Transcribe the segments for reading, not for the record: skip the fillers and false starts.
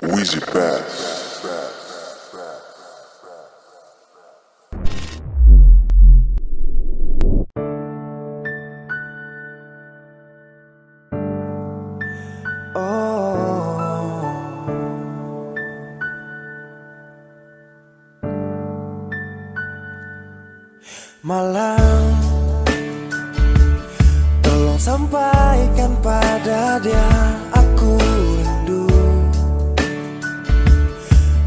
Wheezy Bass. Malam, tolong sampaikan pada dia aku rindu.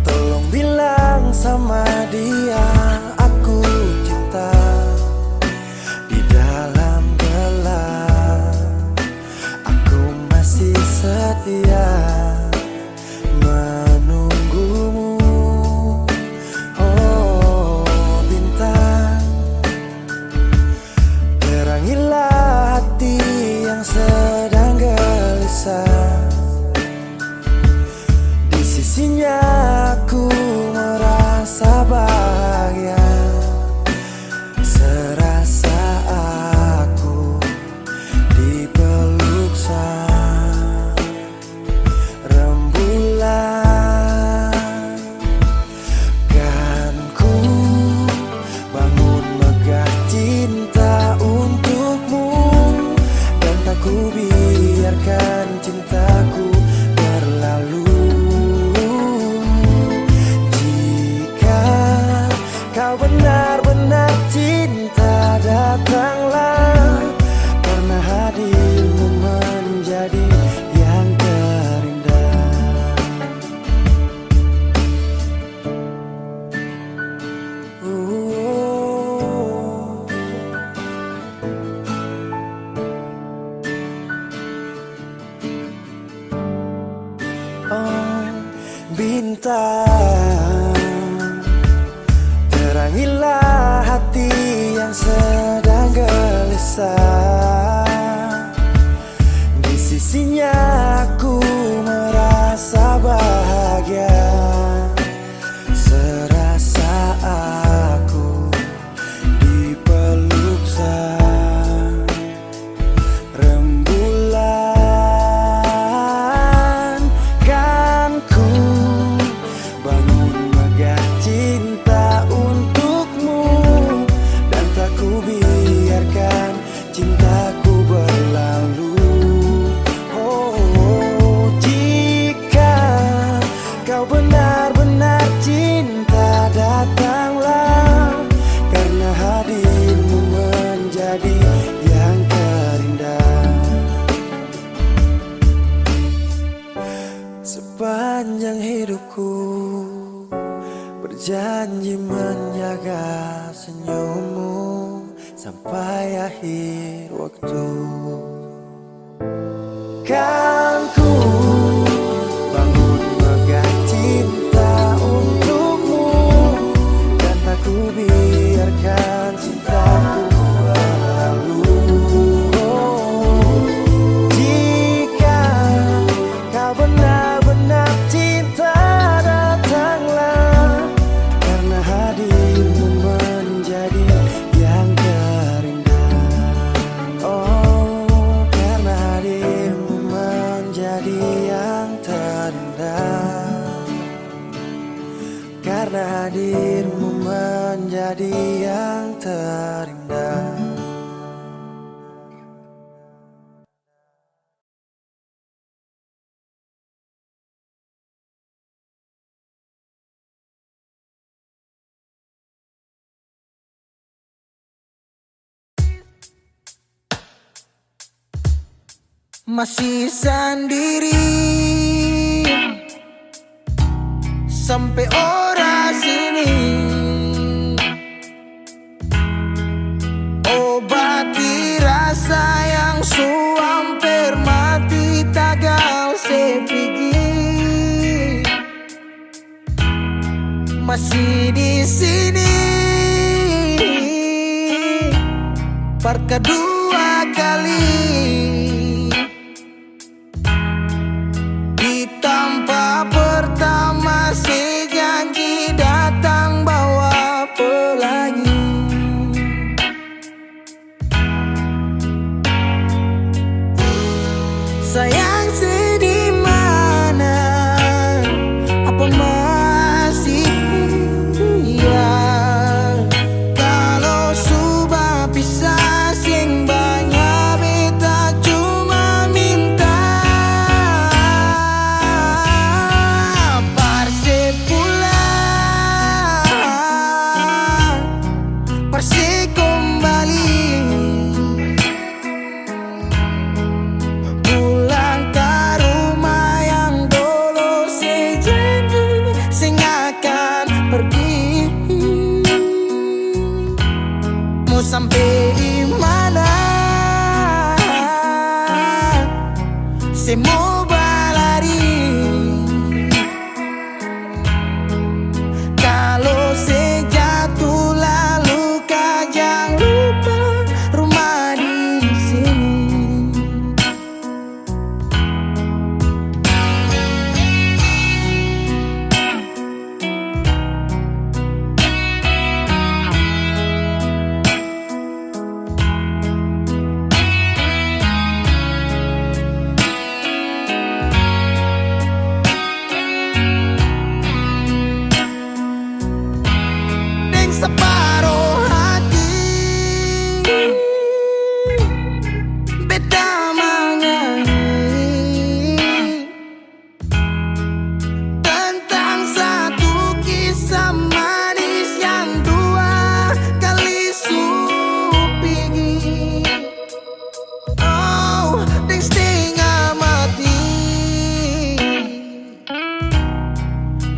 Tolong bilang sama dia aku cinta. Di dalam gelap aku masih setia menunggumu. Oh bintang, terangilah hati yang sedang gelisah. Di sisinya aku merasa bahagia, serasa aku dipeluk sang rembulan. Kan ku bangun megah cinta untukmu, dan tak ku biarkan cintaku berlalu. Jika kau benar-benar cinta, datanglah, karena hadirmu menjadi yang terindah. Oh bintang, terangilah hati yang sedang gelisah. Di sisinya aku merasa bahagia, serasa aku dipeluk sang rembulan. Kan ku bangun megah cinta untukmu, dan tak ku biarkan cintaku berlalu. Oh jika kau benar-benar cinta, datanglah, karena hadirmu menjadi yang terindah. Sepanjang hidupku berjanji menjaga senyummu sampai akhir waktu. Kan ku bangun megah cinta untukmu, dan tak ku biarkan cintaku berlalu. Oh, jika kau benar-benar cinta, datanglah, karena hadirmu menjadi yang terindah. Oh, karena hadirmu menjadi yang terindah. Karena hadirmu menjadi yang terindah. Masih sendiri sampai ora sini, obati rasa yang suamper mati tagal sepigi. Masih di sini par kedua kali, tanpa pertama si janji datang bawa pelangi. Sayang sedih mana sampai di mana saya mau berlari. Kalau saya jatuh lalu kau jangan lupa rumah di sini. Separuh hati beta menyanyi tentang satu kisah manis yang dua kali supingi. Oh, deng setengah mati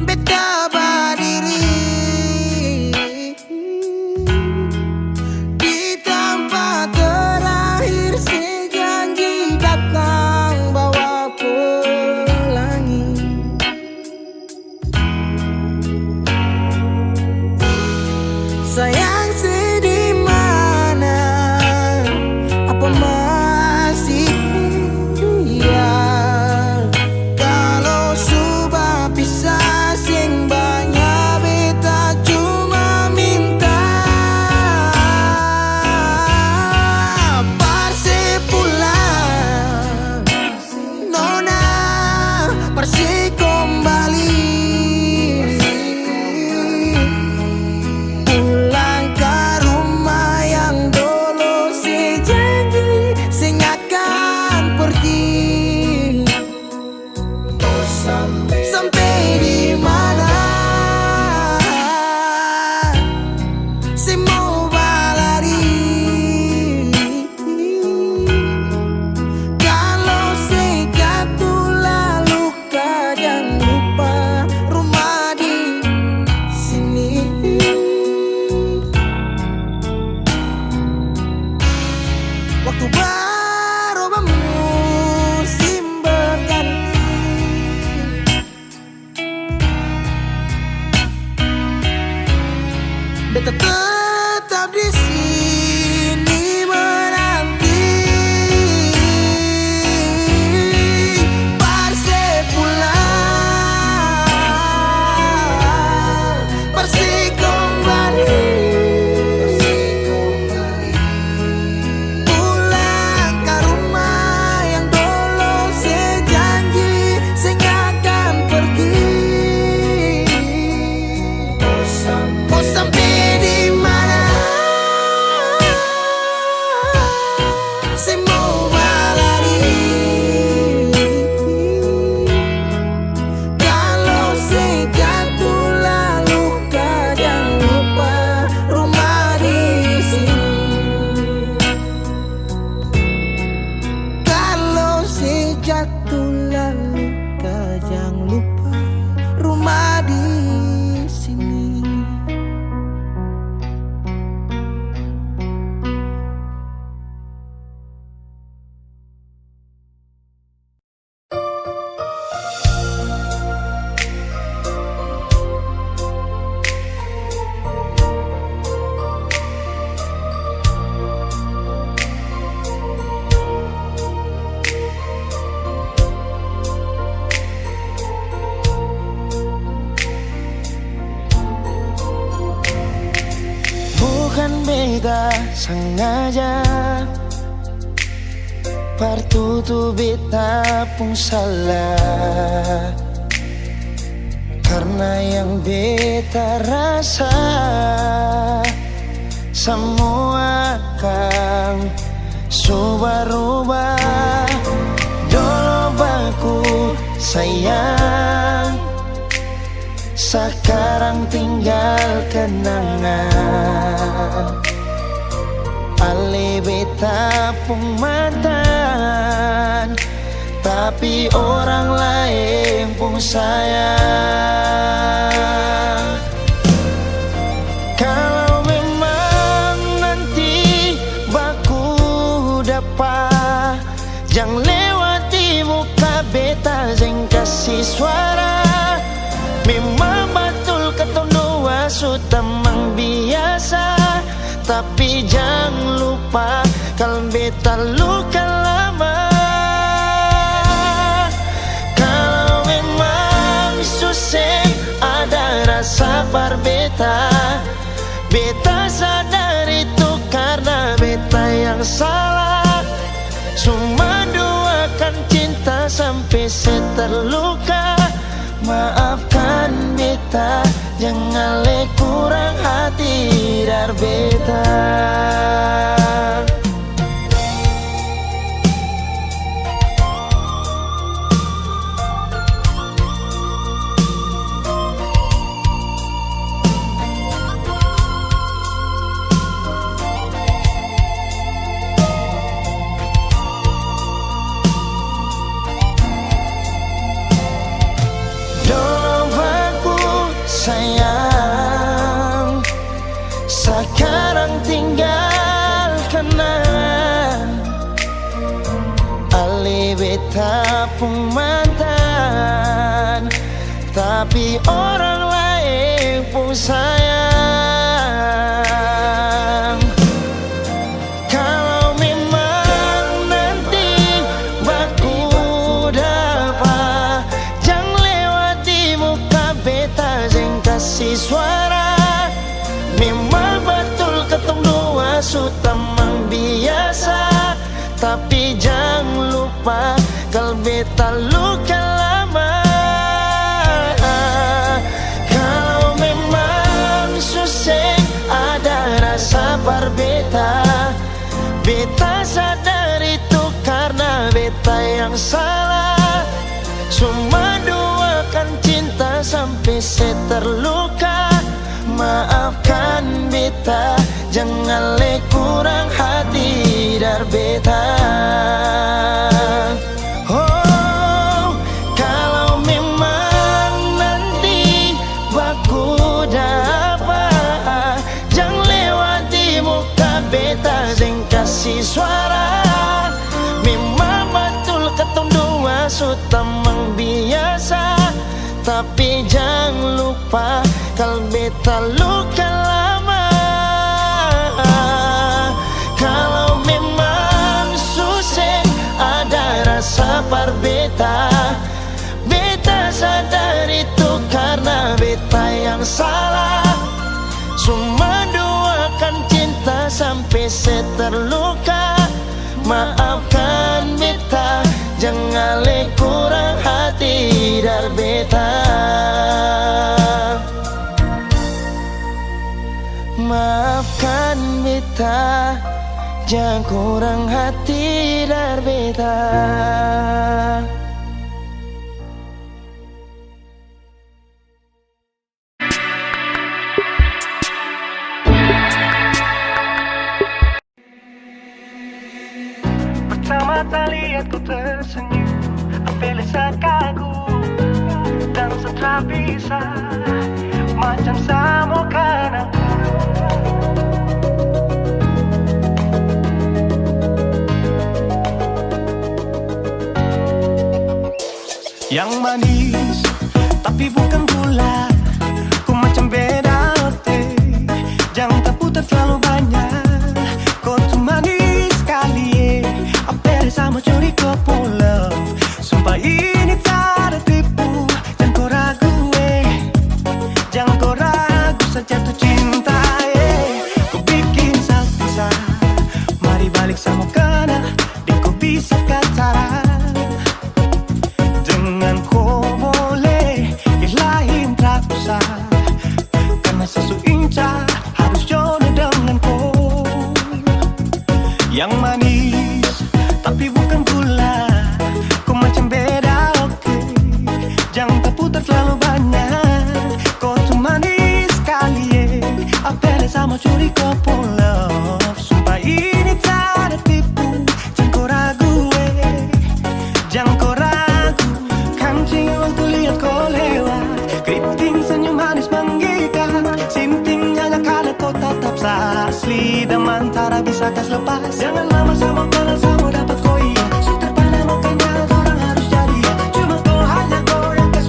beta berdiri sayang sedih mana, apa masih dia? Kalau sudah pisah sing banyak beta cuma minta parse pulang, nona parse kembali. Sampai di mana saya mau berlari. Kalau saya jatuh lalu kau jangan lupa rumah di sini. Waktu berubah musim berganti, beta tetap di sini menanti parse pulang, parse kembali, pulang ke rumah yang dulu saya janji saya akan pergi. Oh, sampai di mana saya mau berlari. Kalau saya jatuh lalu kau jangan lupa rumah di sini. Kalau saya jatuh lalu kau jangan lupa rumah di sini. Bukan beta sengaja partutu beta pun salah, karena yang beta rasa semua akan berubah. Dulu baku sayang, sekarang tinggal kenangan. Ale beta pun mantan, tapi orang lain pun sayang. Kalau memang nanti suara. Memang betul ketong dua sudah mang biasa, tapi jangan lupa kalau beta luka lama. Kalau memang susah ada rasa berbeda, beta sadar itu karena beta yang salah. Cuma doakan cinta sampai saya terluka. Maafkan beta, jangan le kurang hati dar beta. Sayang, sekarang tinggalkan Ali beta pun mantan, tapi orang lain pun sayang. Kalau memang nanti baku dapat, jangan lewati muka beta, jangan kasih suara. Memang betul ketong dua sudah mang biasa, tapi jangan lupa kalau beta luka lama. Kalau memang susah ada rasa berbeda, beta sadar itu karena beta yang salah. Cuma doakan cinta sampai saya terluka. Maafkan beta, jangan le kurang hati dar beta. Oh, kalau memang nanti baku dapat, jangan lewati muka beta, jangan kasih suara. Memang betul ketong dua sudah mang biasa, tapi jangan lupa kalau beta luka lama. Kalau memang susah ada rasa berbeda, beta sadar itu karena beta yang salah. Cuma doakan cinta sampai saya terluka. Maafkan beta, jangan le kurang hati dar beta. Maafkan beta, jangan kurang hati dar beta. Pertama lihat ku tersenyum, apel saat kagum dan setelah bisa macam sama kan aku. Yang manis tapi bukan gula, ku macam beda roti, jangan tak putar terlalu banyak. Kau tuh manis sekali, apel sama curi kau pulang. Sumpah ini tak ada tipu, jangan kau ragu jangan kau ragu saja tuh cinta ku bikin salsa, mari balik sama kena, di ku bisa kataran. Dengan kau boleh ilahin tak usah, karena sesu inca harus jodoh dengan kau. Yang manis tapi bukan gula, kau macam beda oke, jangan tak putar terlalu banyak. Kau tuh manis sekali apel sama curi kau pulang. Sumpah ini tak ada tipu, jangan kau ragu jangan kau ragu. Kancing waktu lihat kau lewat, keriting senyum manis menggigit, sintingnya kada kau tetap asli, dan mantara bisa kas lepas. Jangan lama sama kenal sama dapat kau iya, sudah pada makanya orang harus jadi. Cuma kau hanya kau yang kas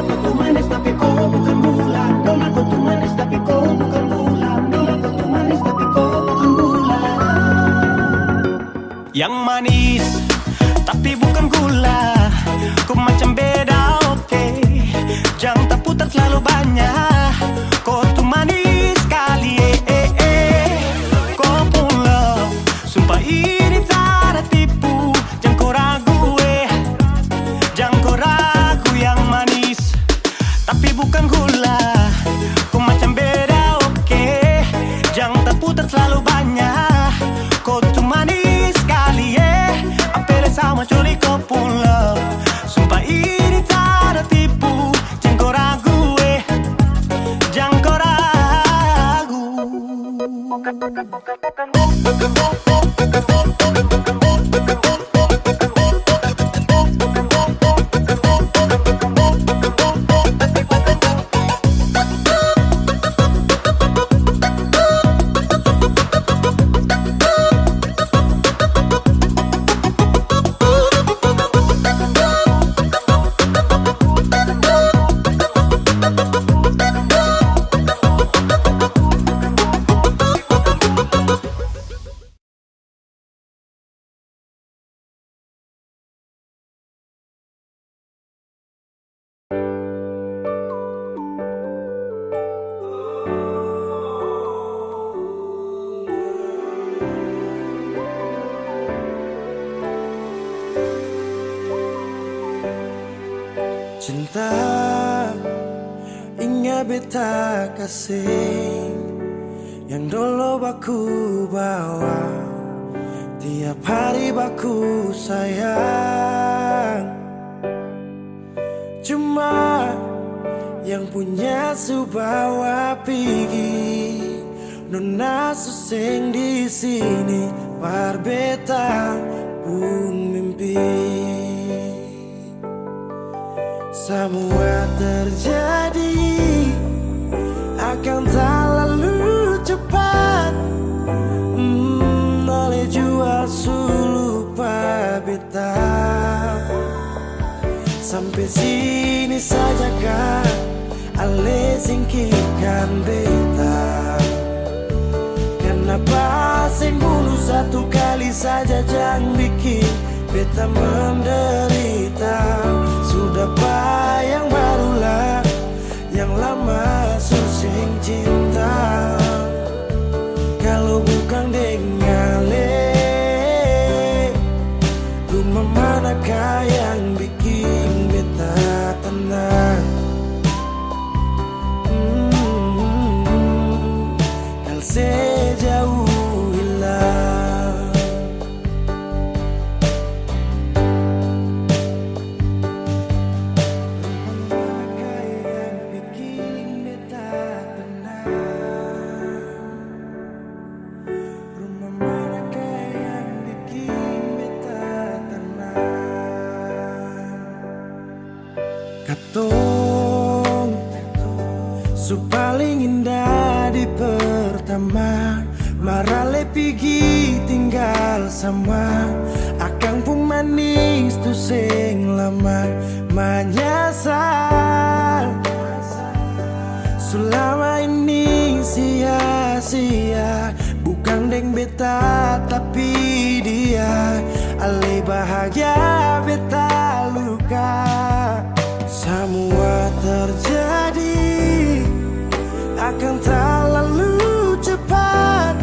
Nona kau tuh manis tapi kau bukan gula. Nona kau tuh manis tapi kau bukan gula. Nona kau tuh manis tapi kau bukan gula. Yang manis tapi bukan gula. Kau macam beda, oke. Jangan tak putar terlalu banyak. Kau tuh manis sekali, kau pun love. Sumpah ini tak ada tipu. Jangan kau ragu, jangan kau ragu. Yang manis tapi bukan gula. Kau macam beda, oke. Jangan tak putar terlalu banyak. Kau tuh manis sekali, apel sama curi kau pun love. Sumpah ini tak ada tipu. Jangan kau ragu, jangan kau ragu. Cinta ingat beta kasih yang dulu baku bawa, tiap hari baku sayang. Cuma yang punya subawa pergi, nona suseng di sini, par beta pun mimpi. Semua terjadi akan tak lalu cepat, oleh jua lupa beta. Sampai sini saja kan ale singkirkan beta. Kenapa sing bunuh satu kali saja jangan bikin beta menderita. Sudah yang barulah, yang lama susing cinta. Kalau bukan dengan rumah manakah yang bikin beta tenang? Kalau sejauh hilang. Katong su paling indah di pertama, marale pigi tinggal sama. Akang pun manis tu sing lama menyasar. Selama ini sia-sia, bukan deng beta tapi dia. Ale bahagia beta luka. Semua terjadi akan tak lalu cepat.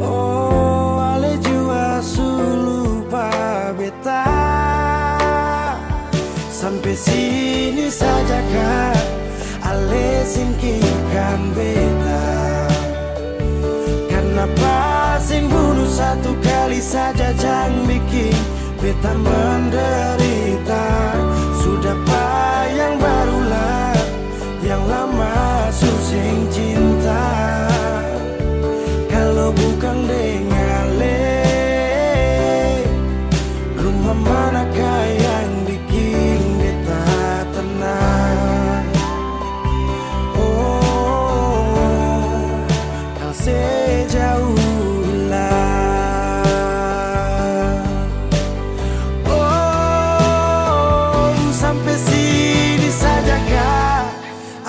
Oh, ale jua lupa beta. Sampai sini saja kan ale singkirkan beta. Kenapa sing bunuh satu kali saja jangan bikin beta menderita. Sudah yang barulah, yang lama susing cinta. Kalau bukan dengan rumah manakah yang bikin beta tenang? Oh, kalau sejauh hilang. Oh,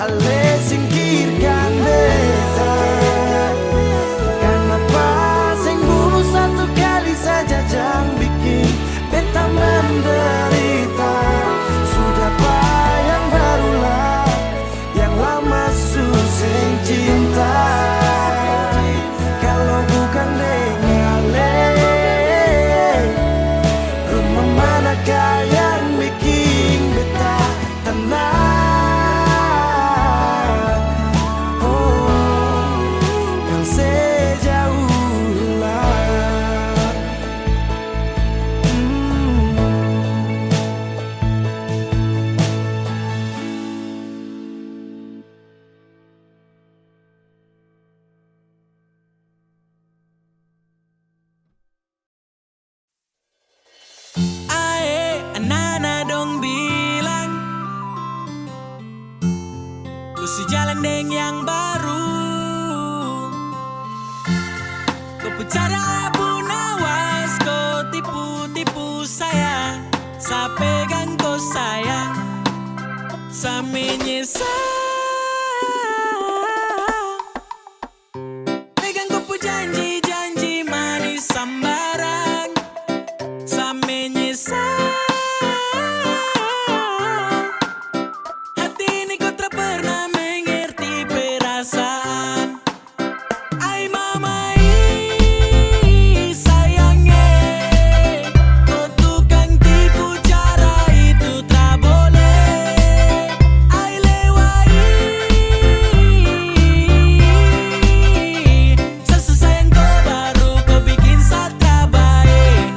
Ale singkirkan beta. Kenapa sing bunuh satu kali saja jangan bikin beta menderita. Sudah yang barulah, yang lama susah cinta. Kalau bukan dengan rumah manakah yang bikin beta tenang? Oh, yang sejauh hilang. Ae, anak-anak dong bilang ku sejalan dengan yang baru. Kau bicara abu nawas, kau tipu-tipu saya. Saya pegang kau sayang, saya menyesal. Pegang kau pu janji-janji manis sambarang. Saya menyesal. Hati ini kau tak pernah mengerti perasaan. Ai mamai sayangnya, kau tukang tipu cara itu tak boleh. Ai lewai sesayang kau baru kau bikin saya baik.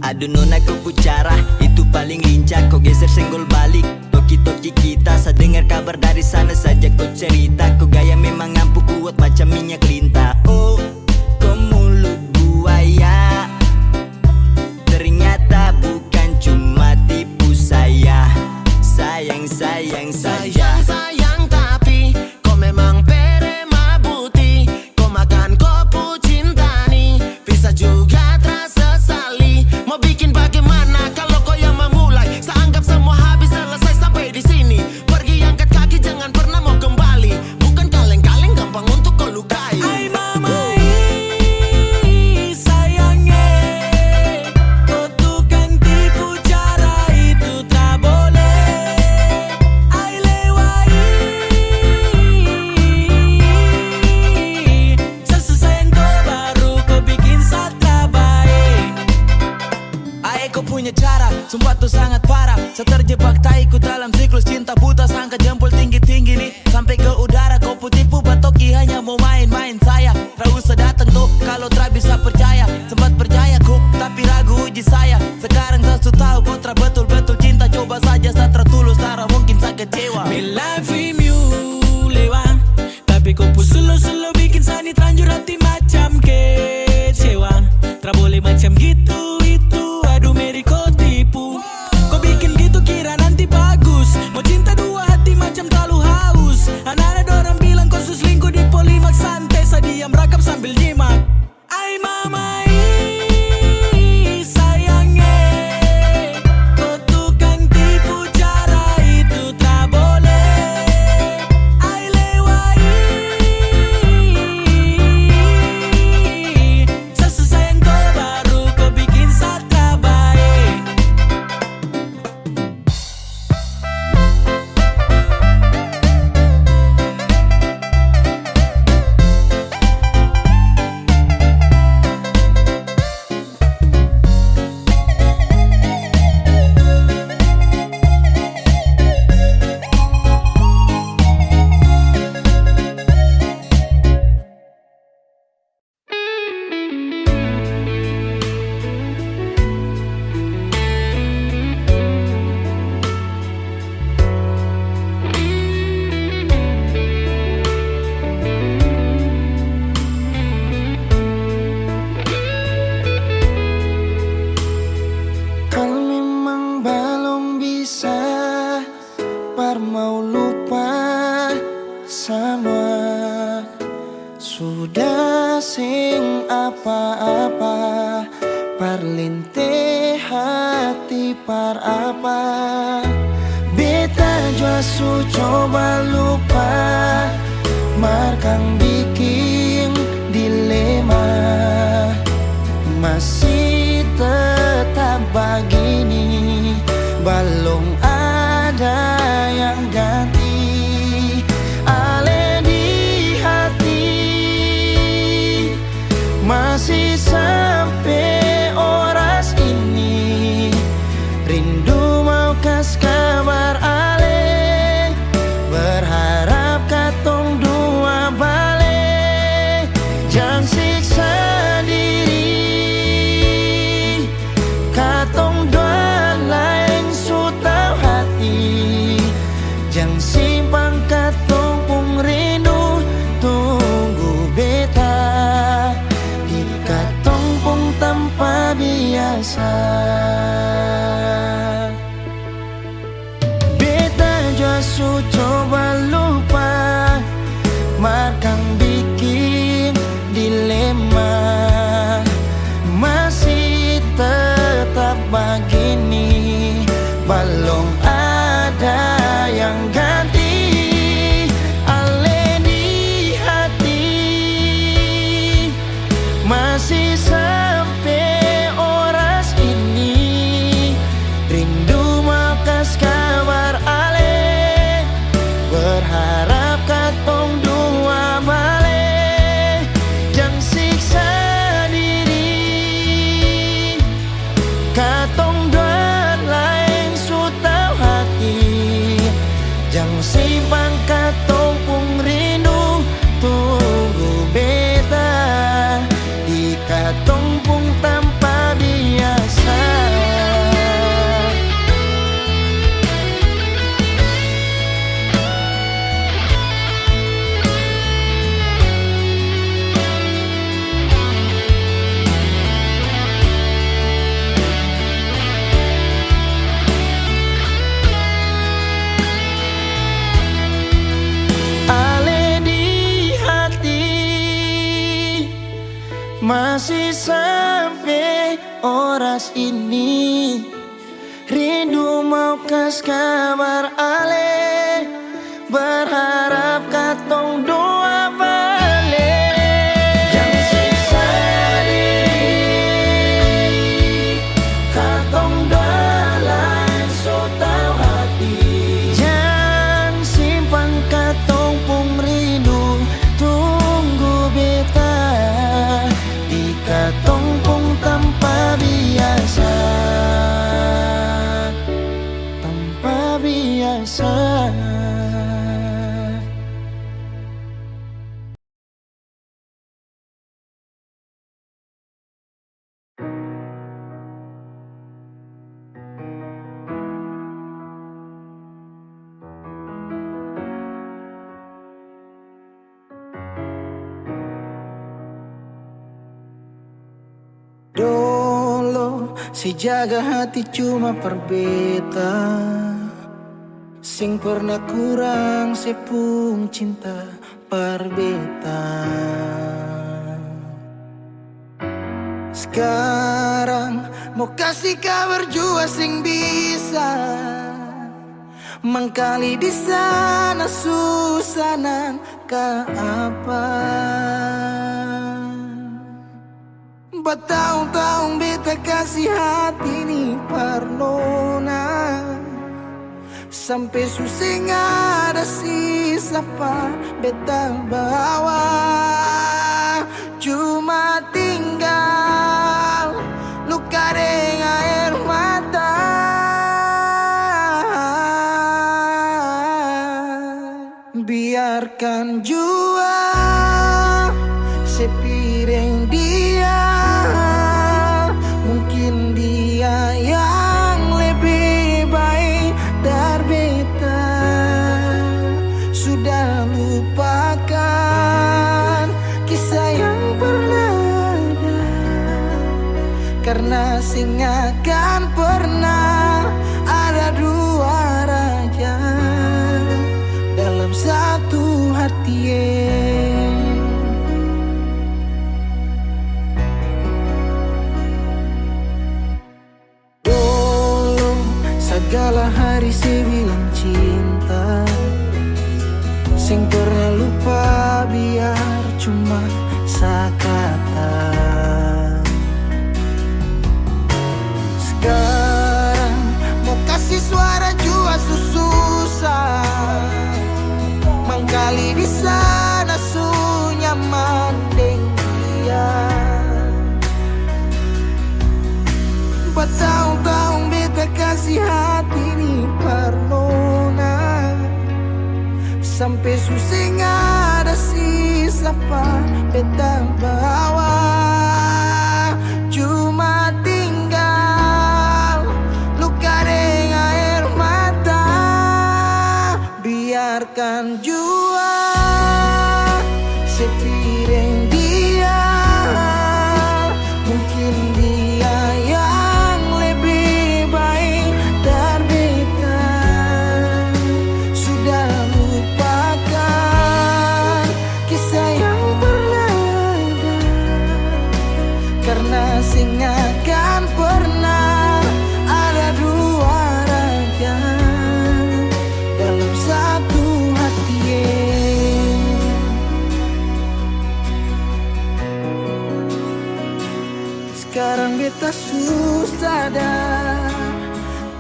Aduh nona kau pucara, itu paling lincah. Kau geser senggol balik, toki-toki kita. Saya dengar kabar dari sana saja kau cerita. Kau gaya memang ampuh kuat macam minyak lintah. Oh, kau mulut buaya, ternyata bukan cuma tipu saya. Sayang saja. Sayang tapi kau memang perema buti. Kau makan kopu cinta nih, bisa juga terasa sali. Mau bikin bagaimana kalau kau yang memulai? Saya anggap semua habis selesai sampai di sini. Pergi angkat kaki jangan pernah mau kembali. Bukan kaleng-kaleng gampang untuk kau lukai. Ai mamai sayangnya, kau tukang tipu cara itu tak boleh. Ai lewai sesayang kau baru kau bikin saya baik. Ae kau punya cara, sumpah tuh sangat parah. Saya terjebak taiku dalam siklus cinta buta. Sangka jempol tinggi-tinggi nih sampai ke udara. Kau tipu batoki hanya mau main-main saya. Tak usah datang tuh kalau tak bisa percaya. Sempat percaya ku tapi ragu uji saya. Sekarang saya sudah tahu kau tak betul-betul cinta. Coba saja saya tertulus, tak mungkin saya kecewa. Me love you lewat, tapi kau pun selo-selo bikin saya ini terlanjur hati macam kecewa. Tak boleh macam gitu itu, aduh Mary kau tipu. Kau bikin gitu kira nanti bagus. Mau cinta dua hati macam terlalu haus. Anak-anak dorang bilang kau selingkuh di Polimak. Santai saya diam rakap sambil nyimak. Ai mamai sayangnya, apa-apa, perlinte hati par apa. Beta jua su coba lupa, markang bikin dilema. Masih tetap begini, belum ada yang ganti. Ale di hati masih sampai oras ini, rindu mau kas kabar ale, berharap katong dua balik. Jangan siksa diri, katong dua lain su tau hati. Jangan simpang katong pung rindu, tunggu beta di katong pung tanpa biasa. Beta jua su coba lupa, markang bikin dilema. Masih tetap begini, belum ada yang ganti. Ale di hati masih sampai oras ini, rindu mau kas kabar ale, berharap katong dua balik. Jangan siksa diri, katong dua lain su tau hati. Jangan simpan katong pung rindu, tunggu beta di katong pung tanpa biasa. Ale di hati masih sampai oras ini, rindu mau kas kabar ale, berharap katong dua balik. Jangan siksa diri, katong dua lain su tau hati. Jangan simpan katong pung rindu, tunggu beta di katong pung tanpa biasa. Tanpa biasa. Dolo si jaga hati cuma per beta, sing pernah kurang sepung cinta per beta. Sekarang mau kasih kabar jua sing bisa, mangkali di sana susanan ka apa. Bertahun-tahun beta kasih hati ni parnona, sampai susah ada sisa pa beta bawa. Cuma tinggal luka dengan air mata. Biarkan jua sepiring dia, mungkin dia yang lebih baik dari beta. Sudah lupakan kisah yang pernah ada, karena sing akan pernah ada dua raja dalam satu hati. segala hari saya bilang cinta, sing pernah lupa biar cuma sakata. Sekarang mau kasih suara jua susah, mangkali di sana su nyaman deng dia. Bertahun-tahun beta kasih hati ni Parnona, sampai susah ada sisa pa beta bawa. Cuma tinggal luka dengan air mata. Biarkan jua sepiring dia, mungkin dia yang lebih baik dari beta. Sudah lupakan kisah yang pernah ada, karena sing akan pernah ada dua raja dalam satu hati. Sekarang beta susah sadar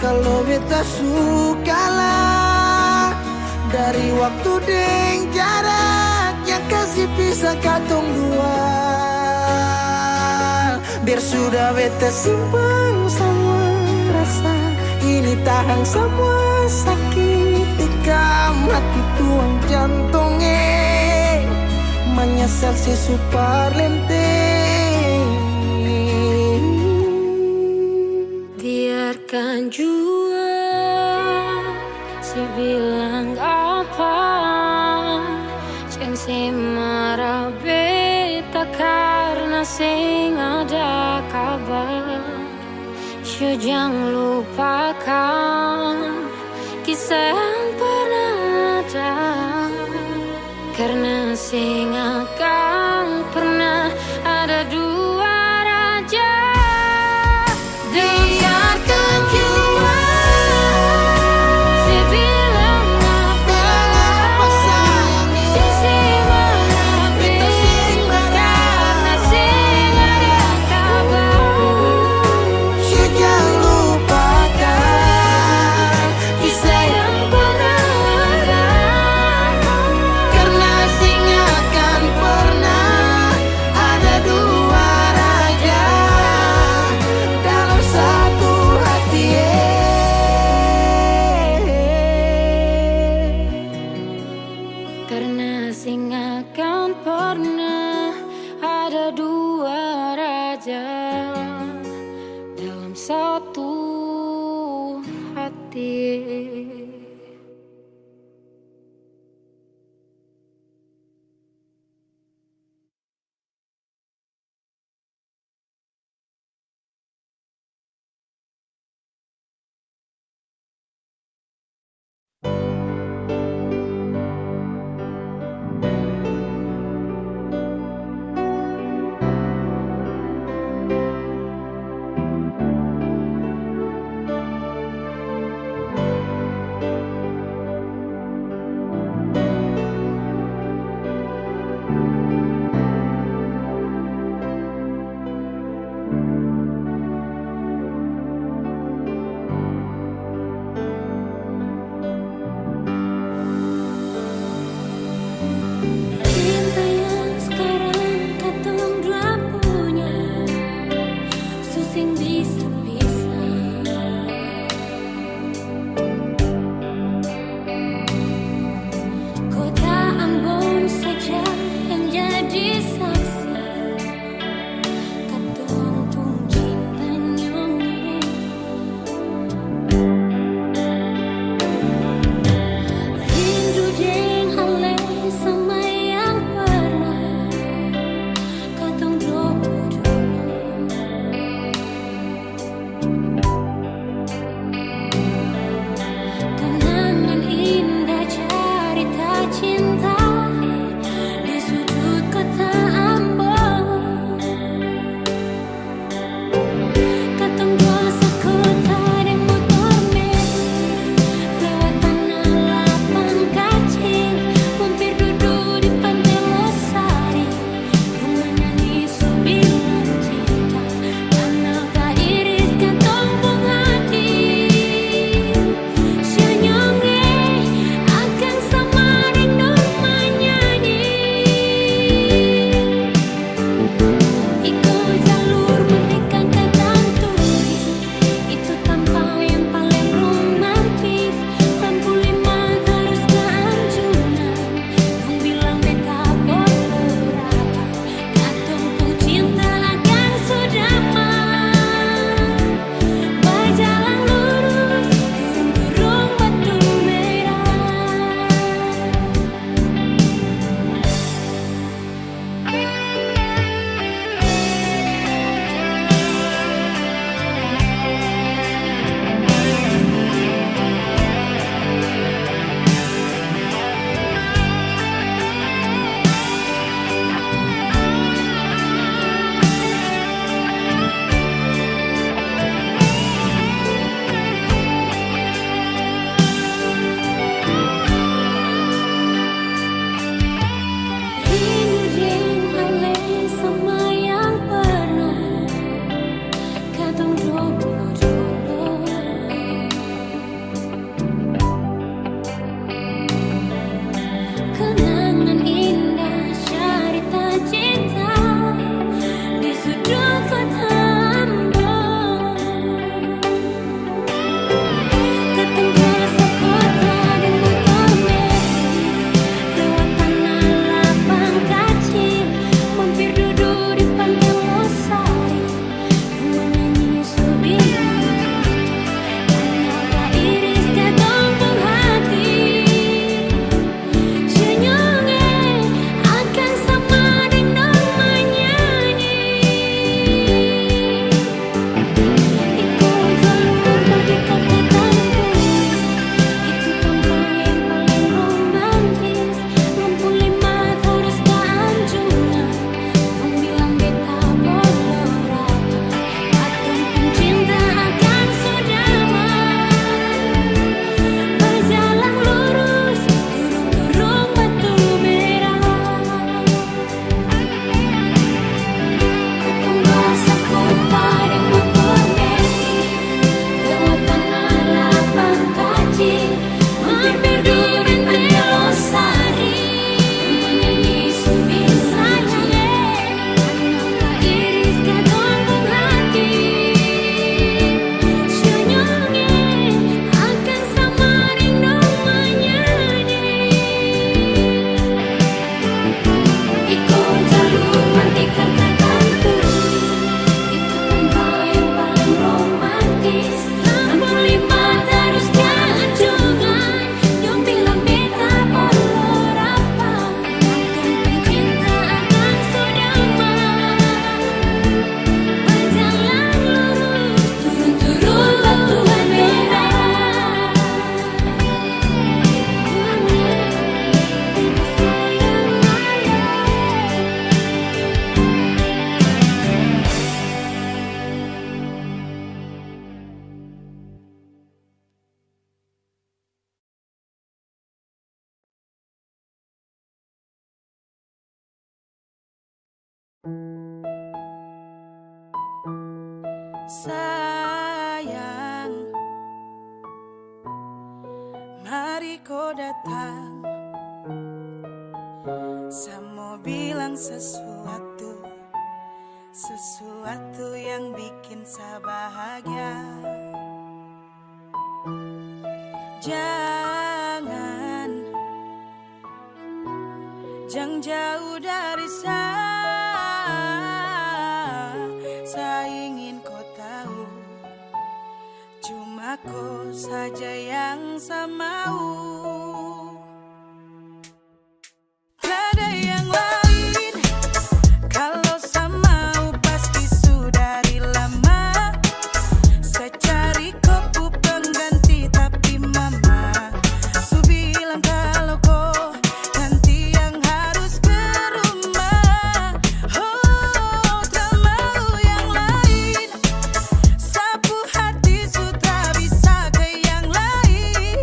kalau beta sukalah dari waktu deng jarak yang kasih pisah katong dua. Biar sudah beta simpan semua rasa, ini tahan semua sakit tikam hati tuang jantungnya, menyesal si super lenteng. Biarkan jua si bilang apa, jangan si marah beta karena sing ada kabar. Yo jangan lupakan kisah yang pernah ada, karena sing akan pernah ada dua raja. Biarkan jua si bilang apa sayangnya, si marah beta karena sing ada kabar. you jangan lupakan Kisah yang pernah ada, karena sing akan pernah ada dua raja dalam satu hati. karena sing akan pernah ada dua raja dalam satu hati. Sayang, mari kau datang. Saya mau bilang sesuatu, sesuatu yang bikin saya bahagia. Jangan jauh dari saya ingin kau tahu, cuma kau saja yang saya mau. Ada yang lain, kalau saya mau pasti sudah dari lama. Saya cari kopu pengganti tapi mama su bilang kalau kau nanti yang harus ke rumah. Oh, tak mau yang lain, sapu hati sudah bisa ke yang lain.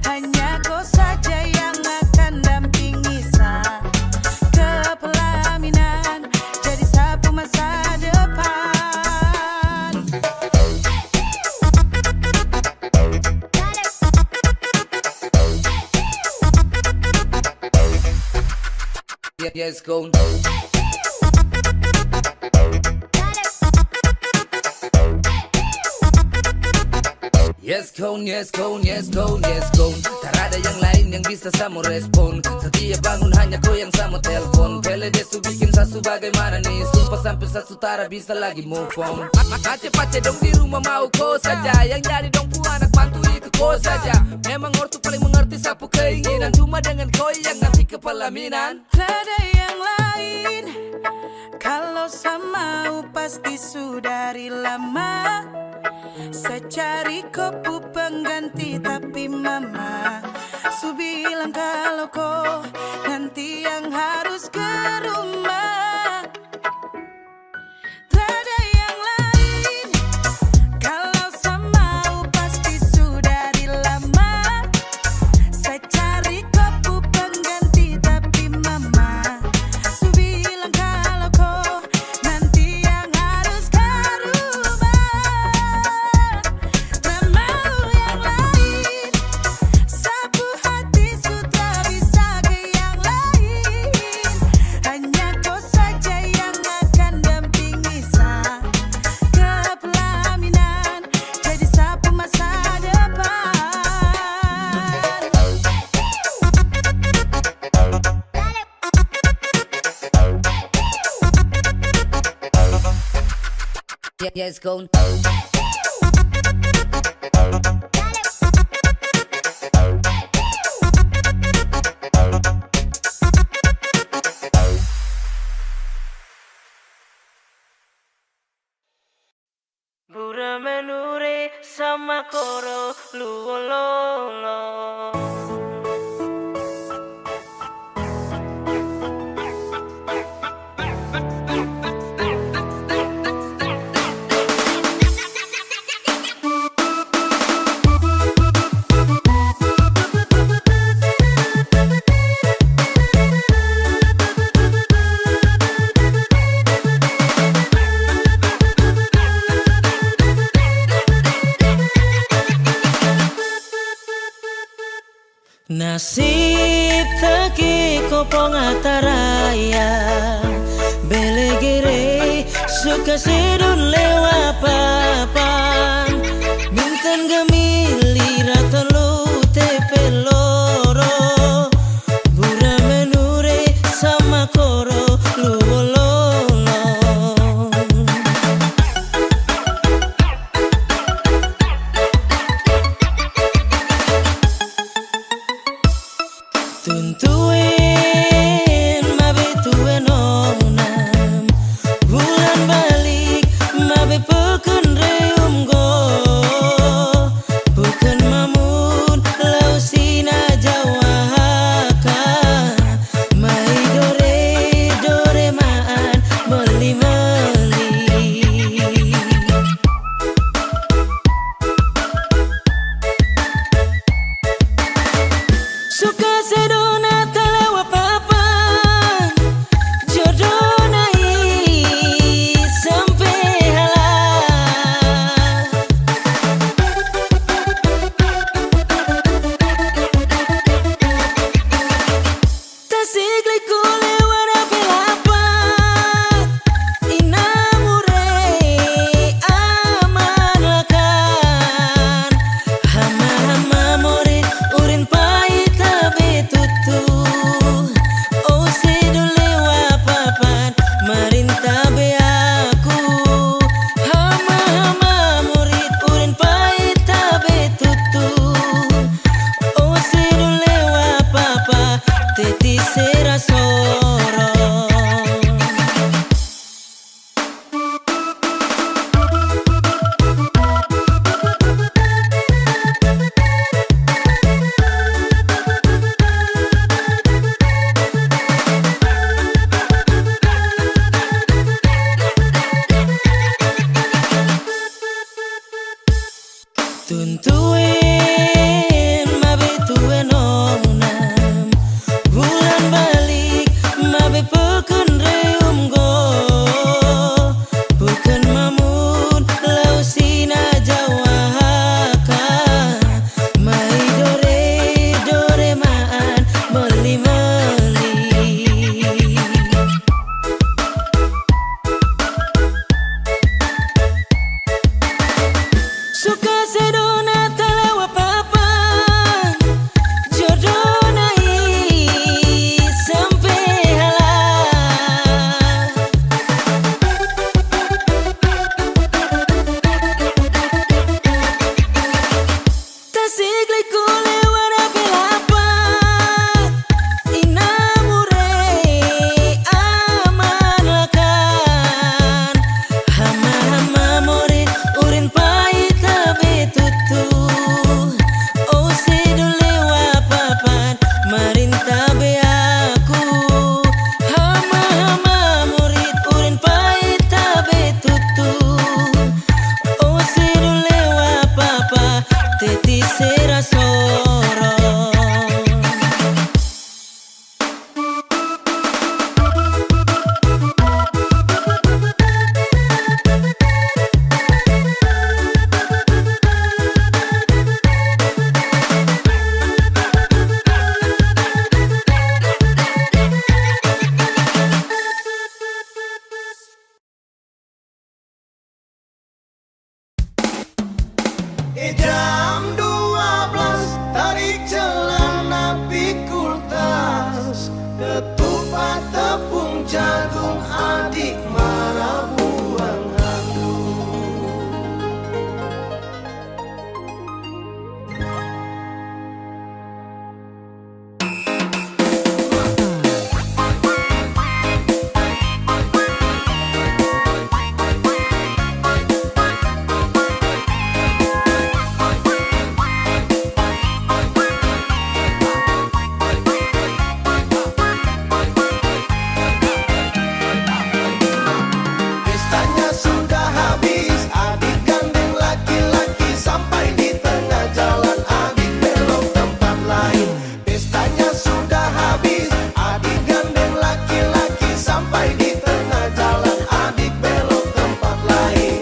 Hanya kau saja yang akan dampingi saya ke pelaminan, jadi sapu masa depan. Yes, go. Yes, Cone, yes, Cone, yes, Cone, yes, Cone. Tak ada yang lain yang bisa samu respon. Setiap bangun hanya kau yang samu telepon. Pele desu bikin sasu bagaimana nih. Sumpah sampai sasu tara bisa lagi move on. Pace-pace dong di rumah mau kau saja. Yang jadi dong pu anak mantu itu kau saja. Memang ortu paling mengerti sapu keinginan. Cuma dengan kau yang nanti ke pelaminan. Ada yang lain, kalau saya mau pasti sudah dari lama. Saya cari kopu pengganti tapi mama su bilang kalau kau nanti yang harus ke rumah. Ada yang lain, kalau saya mau pasti sudah dari lama. Saya cari kopu pengganti tapi mama su bilang kalau kau nanti yang harus ke rumah. Tak mau yang lain, sapu hati sudah bisa ke yang lain. Hanya kau saja yang akan dampingi saya ke pelaminan, jadi sapu masa depan. Yes, Cone. Bura menure sama koro luololo. Nasib taki ko pongataraya Belegere suka sedun lewa papan Mintan gemili rata lute peloro Bura menure sama koro luololo. Tuntuin mabe tuen onam Bulan balik mabe pekun reu Tuntuin mabe tuwe nonam Bulan balik mabe pekun reum go Bukan mamun lau sina jawakan Mai dore maan meli-meli Suka sedona telewa papa Jodoh naik sampai halal Tasik liku lewara belapan Inamure aman lakan Hama-hama morit urin pahit tabe tutu Oh sedule wapapan marin tabe aku Hama-hama morit urin pahit tabe tutu Oh sedule wapapa teti sera sorong Jam 12 tarik celana pikul tas Ketupat tepung jagung adik marah buang handuk Pestanya sudah habis, adik gandeng laki-laki sampai di tengah jalan, adik belok tempat lain. Pestanya sudah habis, adik gandeng laki-laki sampai di tengah jalan, adik belok tempat lain.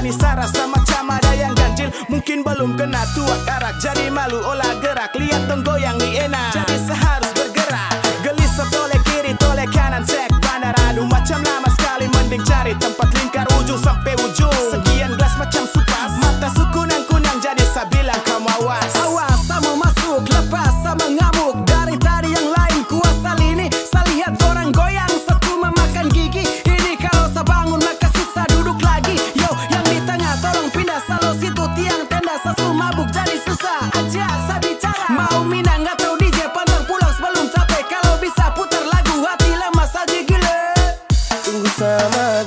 Anissa rasa macam ada yang ganjil. Mungkin belum kena tua karak, jadi malu olah gerak. Lihat dong goyang nih enak, jadi seharus bergerak. Gelisah toleh kiri toleh kanan, cek bandar. Aduh macam lama sekali, mending cari tempat lingkar ujung sampai ujung. Sekian gelas macam supas, mata sukunang-kunang, jadi saya bilang kamu awas. Awas sama masuk, lepas sama ngamuk. Dari tadi yang lain kuasa lini, saya lihat orang goyang satu memakan gigi. Ini kalau saya bangun maka susah duduk lagi. Yo yang di tengah tolong pindah, selalu situ tiang tenda. Sesu mabuk jadi susah aja saya bicara. Mau minang nggak tahu DJ, pantang pulang sebelum capek. Kalau bisa putar lagu hati lemas aja gila. Tunggu sama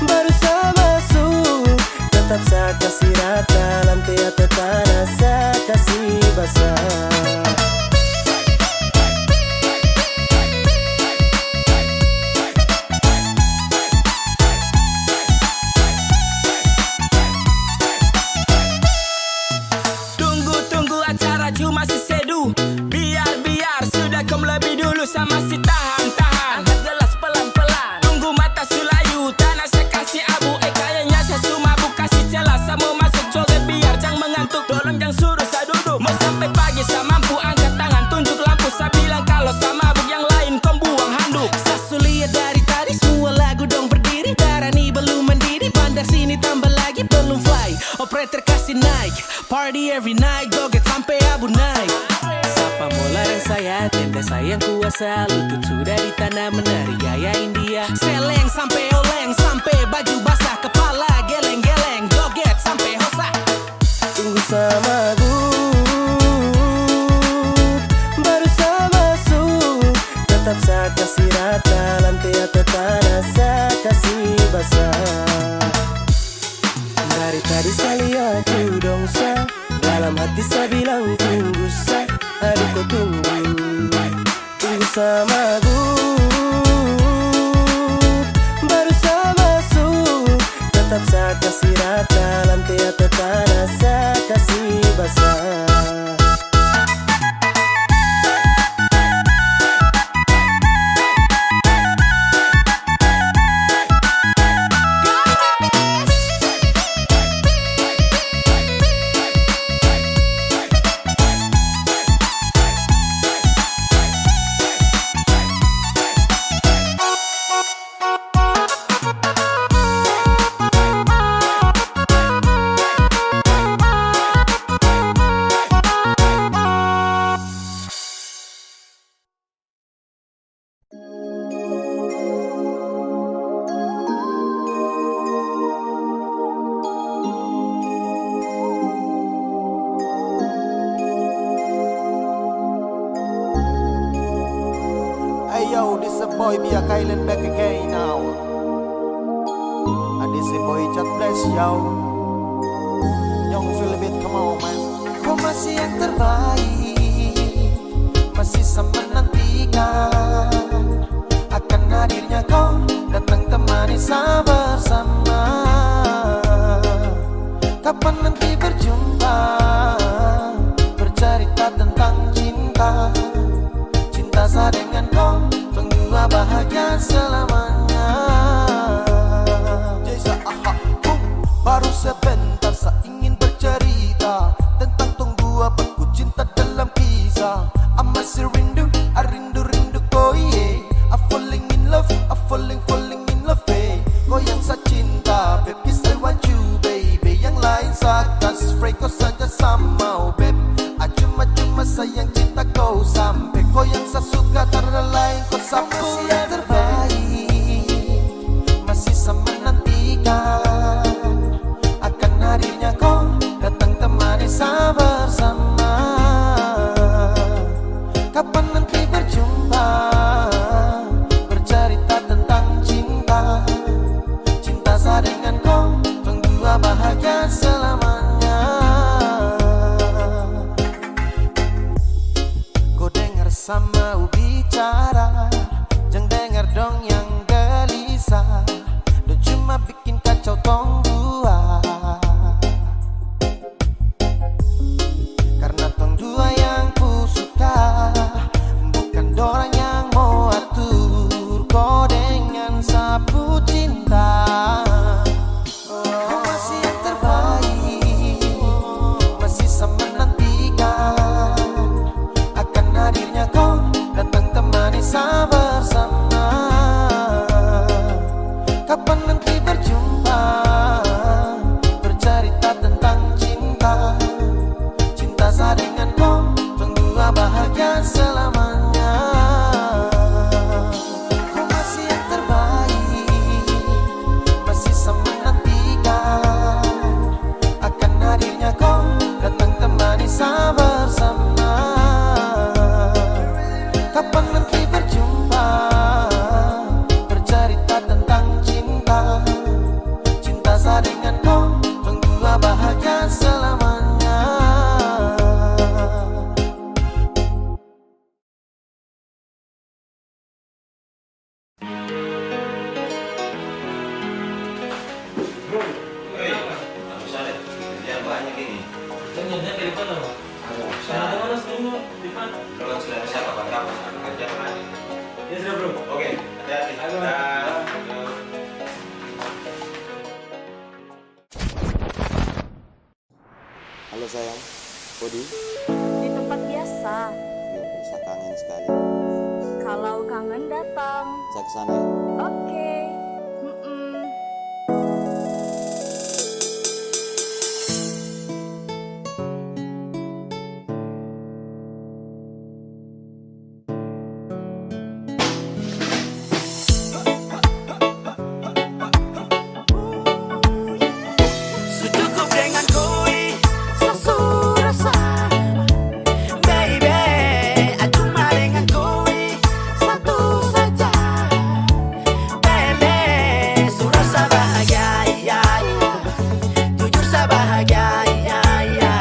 baru saya masuk. Tetap saya kasih rata, lantai atau tanah saya kasih basah. Tunggu acara cuma si sedu. Biar sudah kau lebih dulu sama si tahan. Angkat gelas pelan-pelan, tunggu mata sulayu. Tanah saya kasih abu, kayaknya saya sumabuk. Kasih celah saya mau masuk joget biar jangan mengantuk. Tolong jangan suruh saya duduk, mau sampai pagi saya mampu. Angkat tangan tunjuk lampu, saya bilang kalau saya mabuk, yang lain kau buang handuk. Saya sulit dari tadi semua lagu dong berdiri. Darani belum mendidih, bandar sini tambah lagi belum fly. Operator kasih naik, party every night, joget sampai abu naik. Sapa mola dan saya, tenda sayang kuasa. Lutut sudah di tanah menari gaya India. Seleng sampai oleng, sampai baju basah. Kepala geleng-geleng, joget sampai hosak. Tunggu sama baru saya masuk. Tetap saya kasih rata, lantai atau tanah saya kasih basah. Dari tadi saya lihat you dong sa, dalam hati saya bilang tunggu sa. Aduh kau tunggu sama baru saya masuk. Tetap saya kasih rata, lantai atau tanah saya kasih basah. Hey yo, this a boy Biak Island back again now. And this a boy Chat Bless yo. Young feel a bit, come on man. Kau masih yang terbaik, masih sama nantikan akan hadirnya kau datang temani saya bersama. Kapan nanti berjumpa, bercerita tentang cinta. Cinta saya dengan kau, tunggu bahagia selamanya. Jasa aha, baru sebentar saya ingin bercerita tentang tunggu abadku cinta dalam kisah. I masih rindu, I rindu kau yeah. I falling in love, I falling in love eh. Kau yang saya cinta, baby I want you baby. Yang lain saya bahagia selamanya. Kau masih yang terbaik, masih sama menantikan akan hadirnya kau datang temani saya bersama. Kapan nanti berjumpa, bercerita tentang cinta, cinta saya dengan kau, berdua bahagia selamanya. Bisa deh, kerjaan banyak ini. Ternyata dari mana? Sana mana semua? Di mana? Kalau sudah bisa kapan-kapan ada kerjaan lagi. Ya sudah bro. Oke, hati-hati. Ayo. Dah. Halo sayang, Kodi, Di tempat biasa. saya kangen sekali. Kalau kangen datang. Saya kesana ya. Oke. Mm-mm. Secukup dengan koi sesurasa baby, cuma dengan koi satu saja. Bele surasa bahagia, ya, ya. Jujur sa bahagia, ya, ya.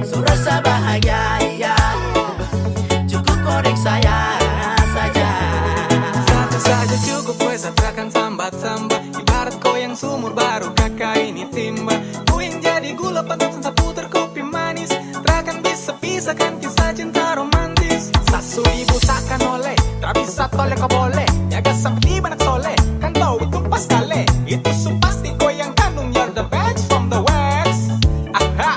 Surasa bahagia, ya, ya. Cukup korek saya saja. Satu saja cukup, gue takkan sambat-sambat. Ibarat kau yang sumur baru kakak ini timba. Kau yang jadi gula panas dan putar kopi manis. Takkan bisa pisahkan kisah cinta romantis. Sasu ibu takkan oleh, tak bisa toleh kau boleh. Jaga sampai di banak soleh, kan tahu itu pas kali. Itu pasti kau yang kandung, you're the best from the west. Aha,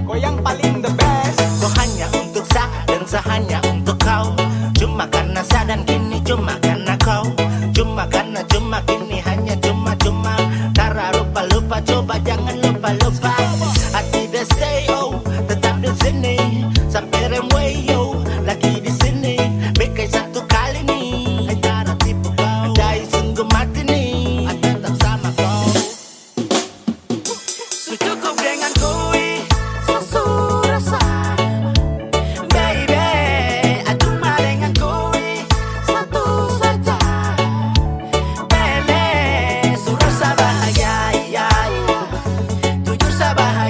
kau yang paling the best. Kau hanya untuk saya dan saya hanya untuk kau. Cuma karena saya dan kini cuma karena kau. Cuma karena cuma kini hanya cuma-cuma. Tara lupa-lupa, coba jangan lupa-lupa. Hati dah stay oh, tetap di sini. Sampai remway yo, lagi di sini. Bekai satu kali nih, cara tipu kau. Dai sungguh mati nih, tetap sama kau. Secukup dengan koi sesurasa baby, cuma dengan koi satu saja. Bele surasa bahagia, ya, ya. Jujur sa bahagia.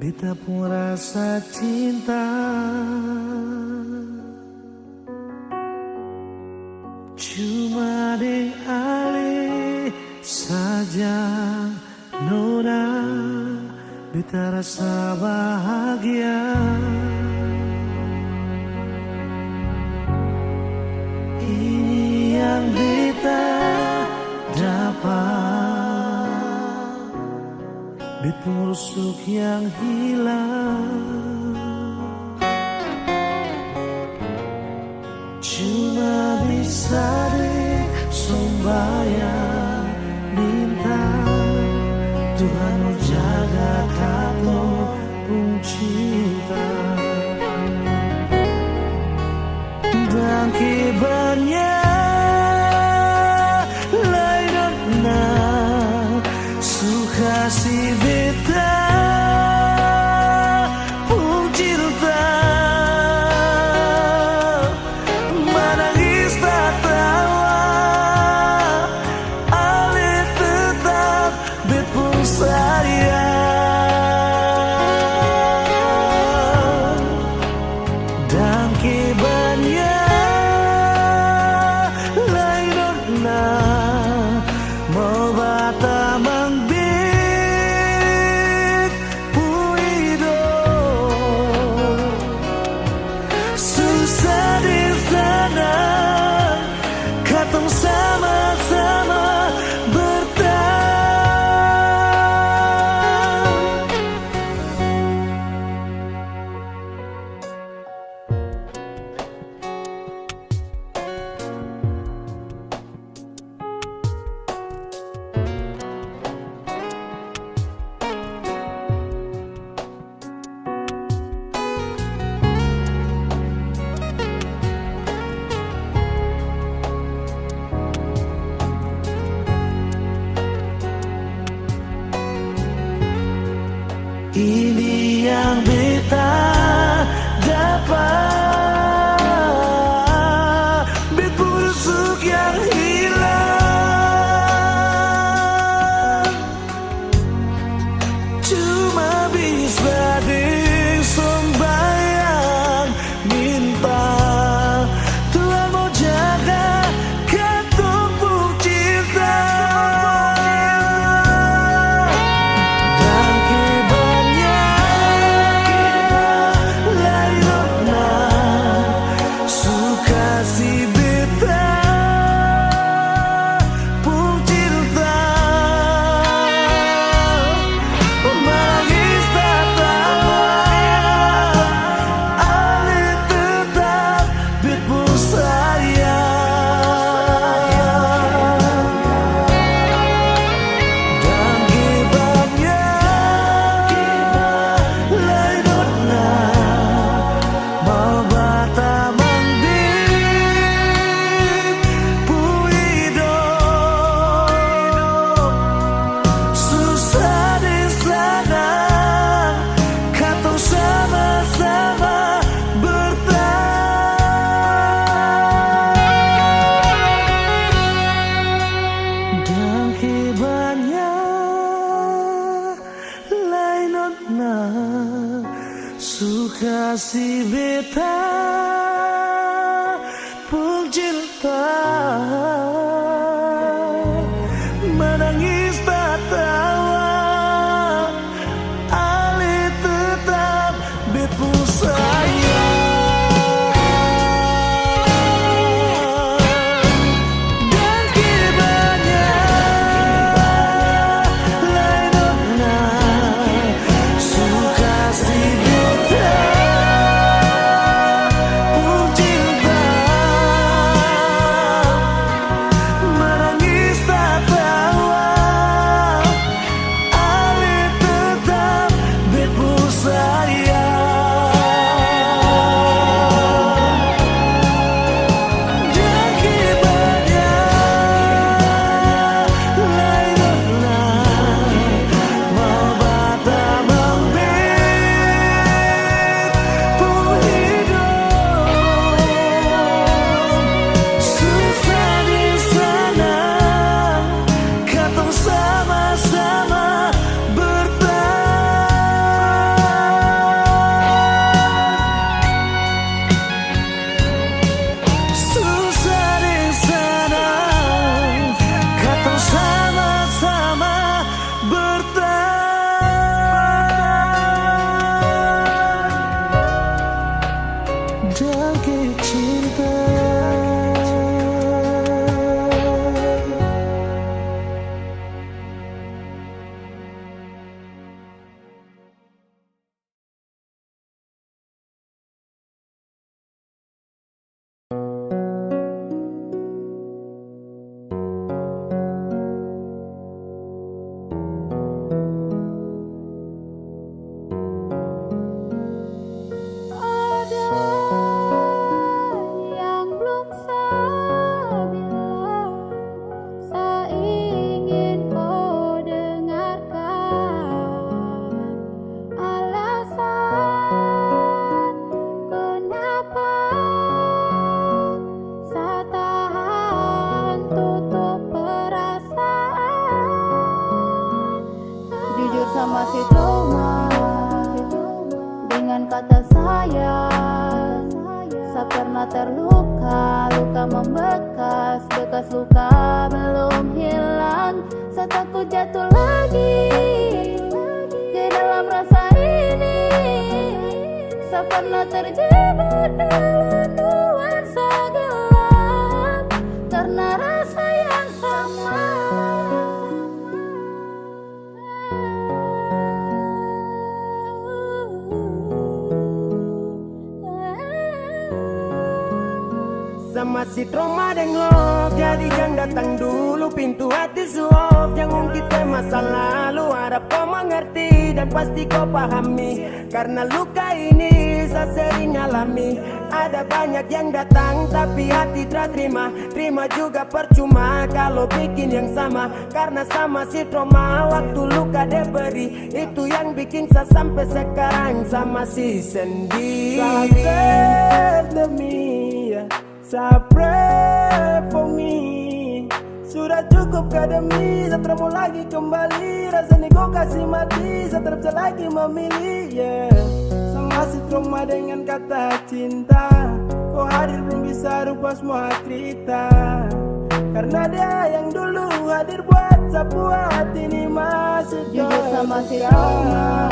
beta pun rasa cinta. Cuma deng ale saja nona, beta rasa bahagia. Ini yang beta dapat, beta rusuk yang hilang. Cuma bisa deh sembahyang minta Tuhan mau jaga kamu pun cinta. Dan kibarnya lain na suka si beta pun cinta. Menangis tak tawa ale tetap bet pun sayang. Dan kibarnya mau bata mangbit puido susah di sana katong sama-sama bertahan. Ini yang beta dapat, bet busuk yang hilang. Cuma bisa disembayang minta Tuhan mau jaga katong pun cinta. Suka si beta pun cinta. Menangis tak tawa ale tetap bet pun sayang. Dan kibarnya lain na suka si beta pun cinta. pernah terjebak dalam nuansa gelap karena rasa yang sama. Sama si trauma denglok, jadi jangan datang dulu pintu hati suap. Jangan ungkit masa lalu, harap kau mengerti dan pasti kau pahami. Karena luka ini saya sering alami. Ada banyak yang datang tapi hati tak terima. Terima juga percuma kalau bikin yang sama. Karena sama si trauma, waktu luka dia beri. Itu yang bikin saya sampai sekarang sama si sendiri. Sabar demi ya, pray for me. Sudah cukup kademi, saya tak mau lagi kembali. Rasanya kau kasih mati, saya tak bisa lagi memilih, yeah. Sama si trauma dengan kata cinta. Kau hadir belum bisa rubah semua cerita. Karena dia yang dulu hadir buat sebuah hati ini masih Jujur sama si trauma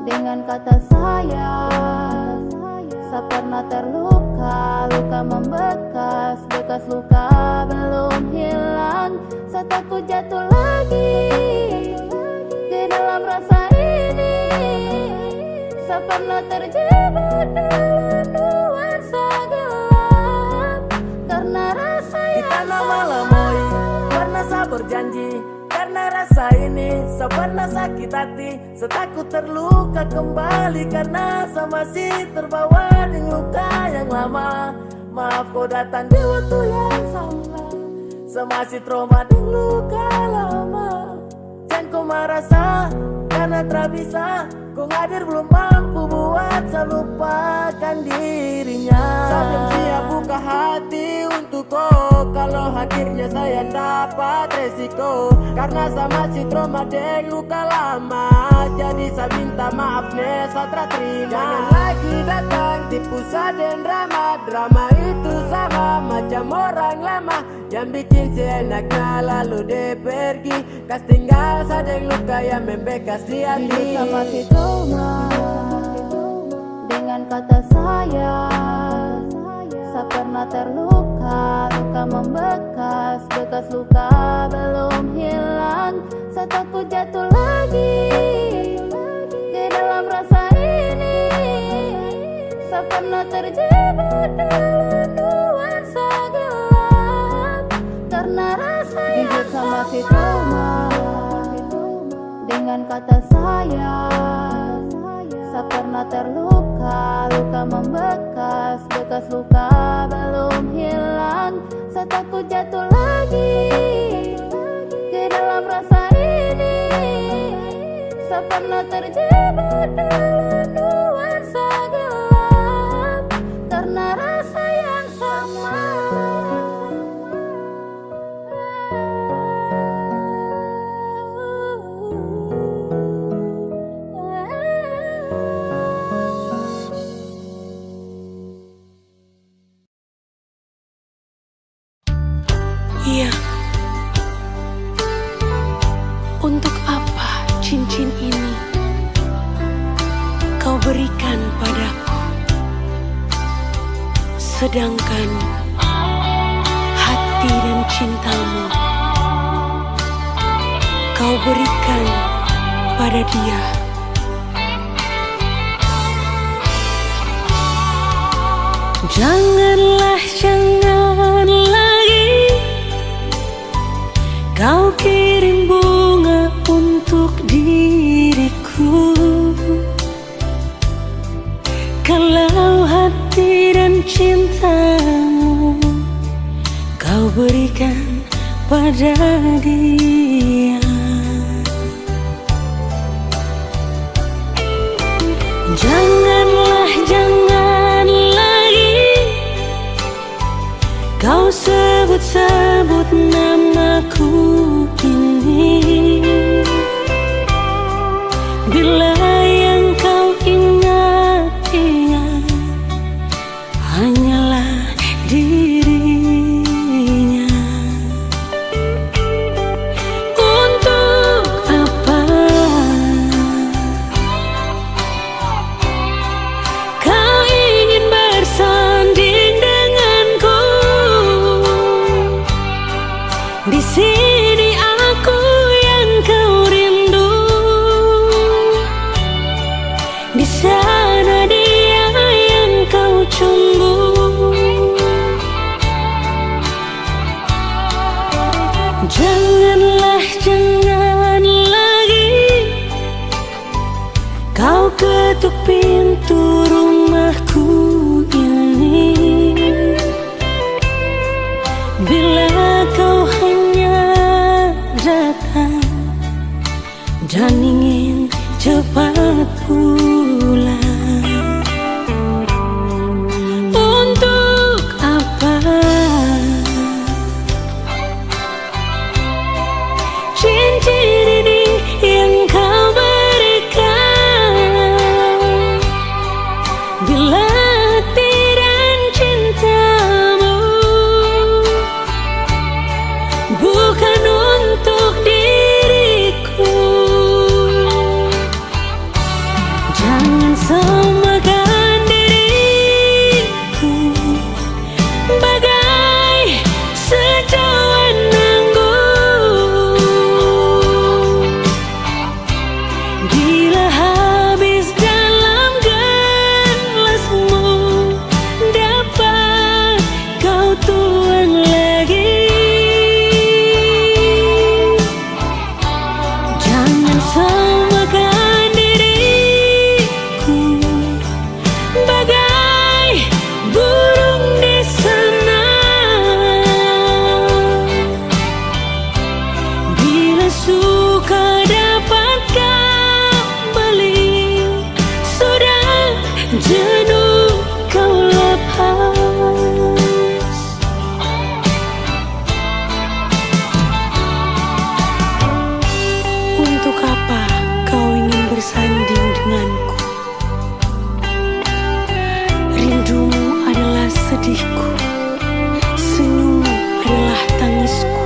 dengan kata sayang. Saya pernah terluka, luka membekas, bekas luka belum hilang. Saya takut jatuh lagi ke dalam rasa ini. Saya pernah terjebak dalam nuansa gelap karena rasa yang kita malam moi, pernah saya berjanji. Karena rasa ini, saya pernah sakit hati. Saya takut terluka kembali karena saya masih terbawa dengan luka yang lama. Maaf kau datang di waktu yang salah. Saya masih trauma dengan luka lama. Jangan kau merasa karena tak bisa. Kau hadir belum mampu buat saya lupakan dirinya. Saya belum siap buka hati untuk kau. Kalau hadirnya saya dapat resiko. Karena saya masih trauma dengan luka lama. Jadi saya minta maaf nih, saya tak terima. Jangan lagi datang tipu saya dan drama. Drama itu sama macam orang lama yang bikin seenaknya lalu dia pergi. Kas tinggal saya dengan luka yang membekas di hati. Jujur sama si trauma dengan kata sayang. Saya pernah terluka, luka membekas, bekas luka belum hilang. Saya takut jatuh lagi ke dalam rasa ini. Saya pernah terjebak dalam nuansa gelap karena rasa yang jujur sama si trauma dengan kata sayang. Saya pernah terluka, luka membekas, bekas luka belum hilang. Saya takut jatuh lagi ke dalam rasa ini. Saya pernah terjebak dalam nuansa gelap karena rasa yang sama. Iya. Untuk apa cincin ini kau berikan padaku, sedangkan hati dan cintamu kau berikan pada dia. Jangan lagi kau kirim bunga untuk diriku. Kalau hati dan cintamu kau berikan pada dia. Jangan lagi kau sebut-sebut namaku ini. Bila yang kau ingat hanyalah dirinya. Untuk apa Di sini aku yang kau rindu, di sana dia yang kau cumbu. Janganlah, jangan lagi kau ketuk pintu rumahku ini. Bila kau hanya datang dan ingin cepat pulang, untuk apa cincin ini yang kau berikan? Bila hati dan cintamu bukan untuk diriku, jangan samakan diriku bagai sejauhan anggur. Bila habis dalam gelasmu, dapat kau tuang lagi. Jangan samakan diriku bagai burung di sana. Bila suka dapat kau beli, sudah jenuh kau lepas. Untuk apa kau ingin bersanding denganku? Rindumu adalah sedihku, senyummu adalah tangisku.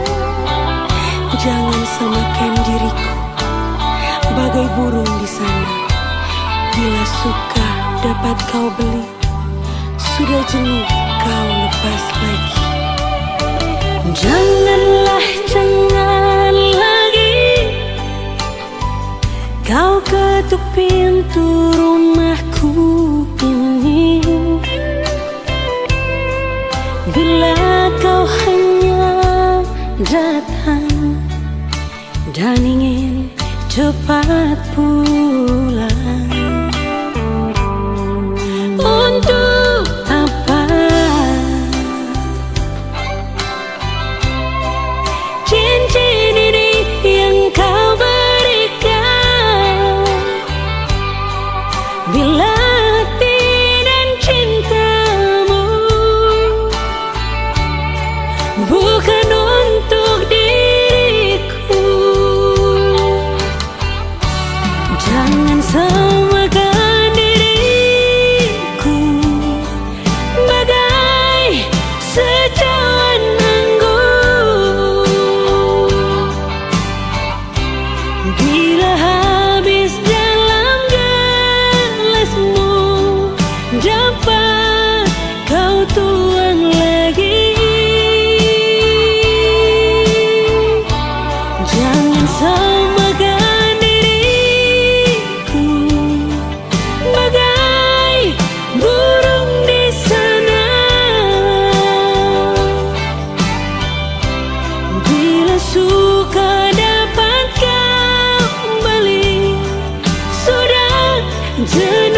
Jangan samakan diriku bagai burung di sana. Bila suka dapat kau beli, sudah jenuh kau lepas lagi. Janganlah, jangan lagi kau ketuk pintu rumahku ini. Bila kau hanya datang dan ingin cepat pulang, untuk apa cincin ini yang kau berikan? Bila hati dan cintamu bukan untuk diriku, jangan samakan diriku bagai sejauhan anggur. Bila habis dalam gelasmu, dapat kau tuang lagi. Jangan samakan diriku bagai burung di sana. Bila suka dapat kau beli, sudah jenuh